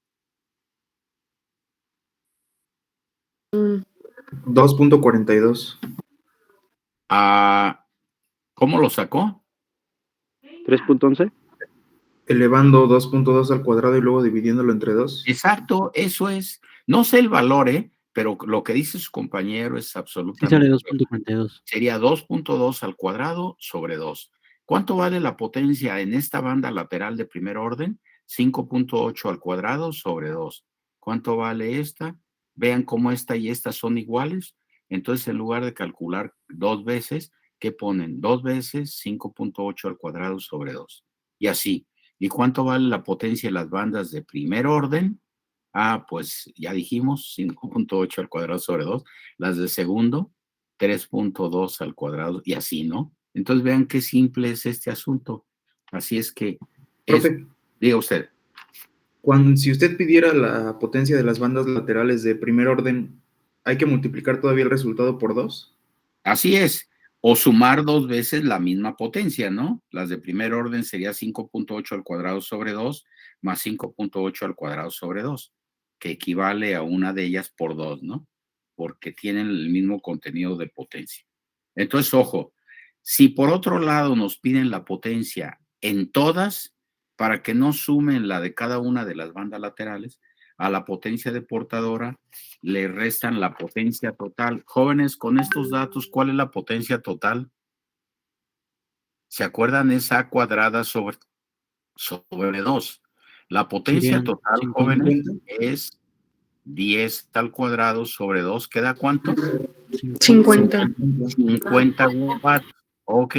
Speaker 4: 2.42.
Speaker 1: ¿Cómo lo sacó?
Speaker 8: 3.11.
Speaker 4: Elevando 2.2 al cuadrado y luego dividiéndolo entre 2.
Speaker 1: Exacto, eso es. No sé el valor, pero lo que dice su compañero es absolutamente...
Speaker 7: Sí sale 2.42.
Speaker 1: Sería 2.2 al cuadrado sobre 2. ¿Cuánto vale la potencia en esta banda lateral de primer orden? 5.8 al cuadrado sobre 2. ¿Cuánto vale esta? Vean cómo esta y esta son iguales. Entonces, en lugar de calcular 2 veces, ¿qué ponen? 2 veces 5.8 al cuadrado sobre 2. Y así. ¿Y cuánto vale la potencia de las bandas de primer orden? Pues ya dijimos, 5.8 al cuadrado sobre 2. Las de segundo, 3.2 al cuadrado, y así, ¿no? Entonces vean qué simple es este asunto. Así es que...
Speaker 4: Profe,
Speaker 1: diga usted.
Speaker 4: si usted pidiera la potencia de las bandas laterales de primer orden, ¿hay que multiplicar todavía el resultado por 2?
Speaker 1: Así es. O sumar dos veces la misma potencia, ¿no? Las de primer orden sería 5.8 al cuadrado sobre 2 más 5.8 al cuadrado sobre 2, que equivale a una de ellas por 2, ¿no? Porque tienen el mismo contenido de potencia. Entonces, ojo, si por otro lado nos piden la potencia en todas, para que no sumen la de cada una de las bandas laterales, a la potencia de portadora le restan la potencia total. Jóvenes, con estos datos, ¿cuál es la potencia total? ¿Se acuerdan? Es A cuadrada sobre 2. La potencia
Speaker 7: Serían
Speaker 1: total,
Speaker 7: 50.
Speaker 1: jóvenes, es 10 al cuadrado sobre 2. ¿Queda cuánto?
Speaker 6: 50.
Speaker 1: 50 watts. Ok.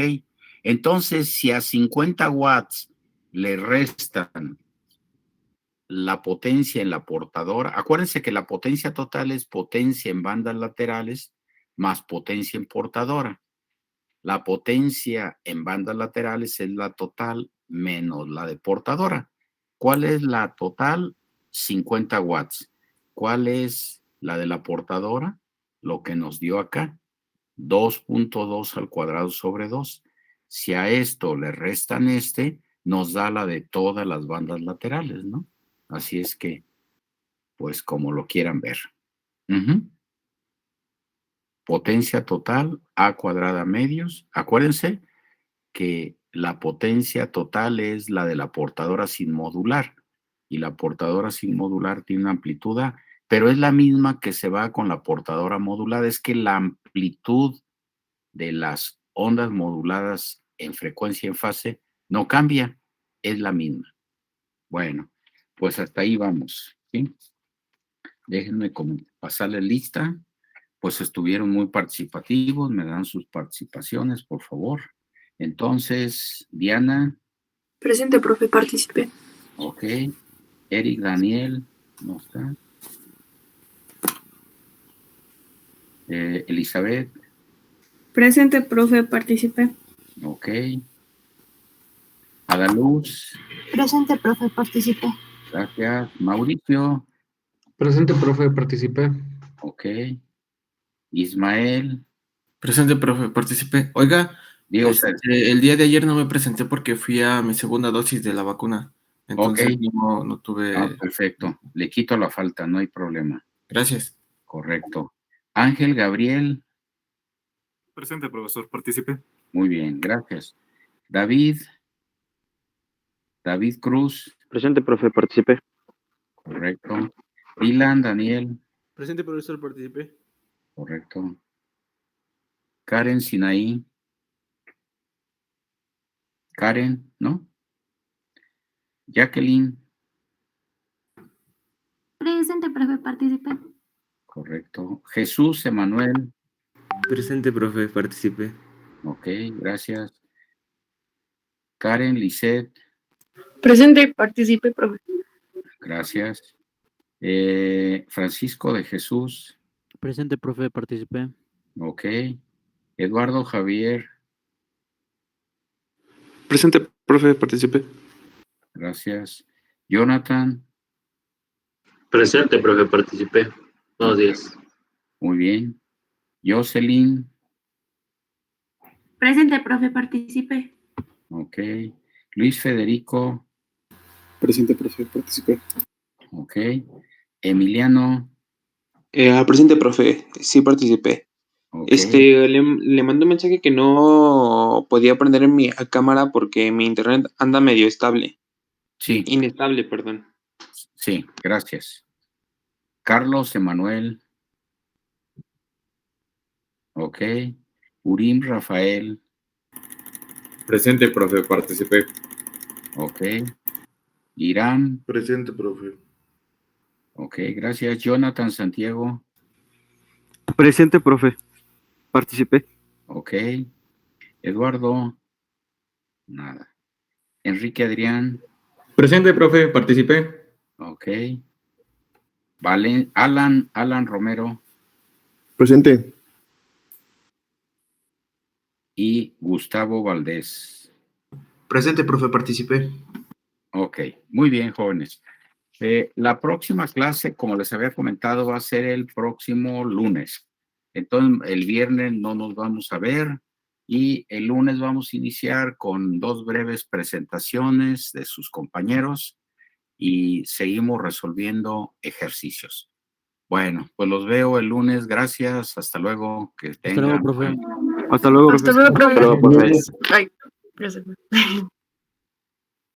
Speaker 1: Entonces, si a 50 watts le restan la potencia en la portadora, acuérdense que la potencia total es potencia en bandas laterales más potencia en portadora. La potencia en bandas laterales es la total menos la de portadora. ¿Cuál es la total? 50 watts. ¿Cuál es la de la portadora? Lo que nos dio acá, 2.2 al cuadrado sobre 2. Si a esto le restan nos da la de todas las bandas laterales, ¿no? Así es que, pues como lo quieran ver. Potencia total, A cuadrada medios. Acuérdense que la potencia total es la de la portadora sin modular. Y la portadora sin modular tiene una amplitud A, pero es la misma que se va con la portadora modulada. Es que la amplitud de las ondas moduladas en frecuencia y en fase no cambia, es la misma. Bueno, pues hasta ahí vamos, ¿sí? Déjenme pasarle lista. Pues estuvieron muy participativos, me dan sus participaciones, por favor. Entonces, Diana.
Speaker 3: Presente, profe, participé.
Speaker 1: Ok. Eric Daniel, no está. Elizabeth.
Speaker 3: Presente, profe, participé.
Speaker 1: Ok. Adaluz.
Speaker 10: Presente, profe, participé.
Speaker 1: Gracias. Mauricio.
Speaker 5: Presente, profe, participé.
Speaker 1: Ok. Ismael.
Speaker 9: Presente, profe, participé. Oiga,
Speaker 1: Digo usted.
Speaker 9: el día de ayer no me presenté porque fui a mi segunda dosis de la vacuna. Entonces
Speaker 1: Ok.
Speaker 9: no tuve...
Speaker 1: Ah, perfecto. Le quito la falta, no hay problema.
Speaker 9: Gracias.
Speaker 1: Correcto. Ángel Gabriel.
Speaker 11: Presente, profesor, participé.
Speaker 1: Muy bien, gracias. David Cruz.
Speaker 8: Presente, profe, participé.
Speaker 1: Correcto. Dylan Daniel.
Speaker 12: Presente, profesor, participé.
Speaker 1: Correcto. Karen Sinaí. Karen, ¿no? Jacqueline.
Speaker 10: Presente, profe, participé.
Speaker 1: Correcto. Jesús Emanuel.
Speaker 12: Presente, profe, participé.
Speaker 1: Ok, gracias. Karen Lisette.
Speaker 6: Presente, participé, profe.
Speaker 1: Gracias. Francisco de Jesús.
Speaker 7: Presente, profe, participé.
Speaker 1: Ok. Eduardo Javier.
Speaker 2: Presente, profe, participé.
Speaker 1: Gracias. Jonathan.
Speaker 13: Presente, profe, participé. Buenos días.
Speaker 1: Muy bien. Jocelyn.
Speaker 10: Presente, profe, participé.
Speaker 1: Ok. Luis Federico.
Speaker 14: Presente, profe, participé.
Speaker 1: Ok. Emiliano.
Speaker 2: Presente, profe, sí participé.
Speaker 1: Okay.
Speaker 2: Le mandé un mensaje que no podía prender en mi cámara porque mi internet anda medio estable.
Speaker 1: Sí.
Speaker 2: Inestable, perdón.
Speaker 1: Sí, gracias. Carlos Emanuel. Ok. Urim Rafael.
Speaker 9: Presente, profe, participé.
Speaker 1: Ok. Irán.
Speaker 9: Presente, profe.
Speaker 1: Ok, gracias. Jonathan Santiago.
Speaker 8: Presente, profe. Participé.
Speaker 1: Ok. Eduardo. Nada. Enrique Adrián.
Speaker 5: Presente, profe, participé.
Speaker 1: Ok. Vale. Alan Romero.
Speaker 14: Presente.
Speaker 1: Y Gustavo Valdés.
Speaker 4: Presente, profe, participé.
Speaker 1: Ok, muy bien, jóvenes. La próxima clase, como les había comentado, va a ser el próximo lunes. Entonces, el viernes no nos vamos a ver. Y el lunes vamos a iniciar con 2 breves presentaciones de sus compañeros y seguimos resolviendo ejercicios. Bueno, pues los veo el lunes. Gracias. Hasta luego. Que tengan.
Speaker 7: Hasta luego, profe.
Speaker 8: Hasta luego,
Speaker 6: Hasta luego, profe.
Speaker 8: Hasta luego, profe.
Speaker 6: Ay, gracias.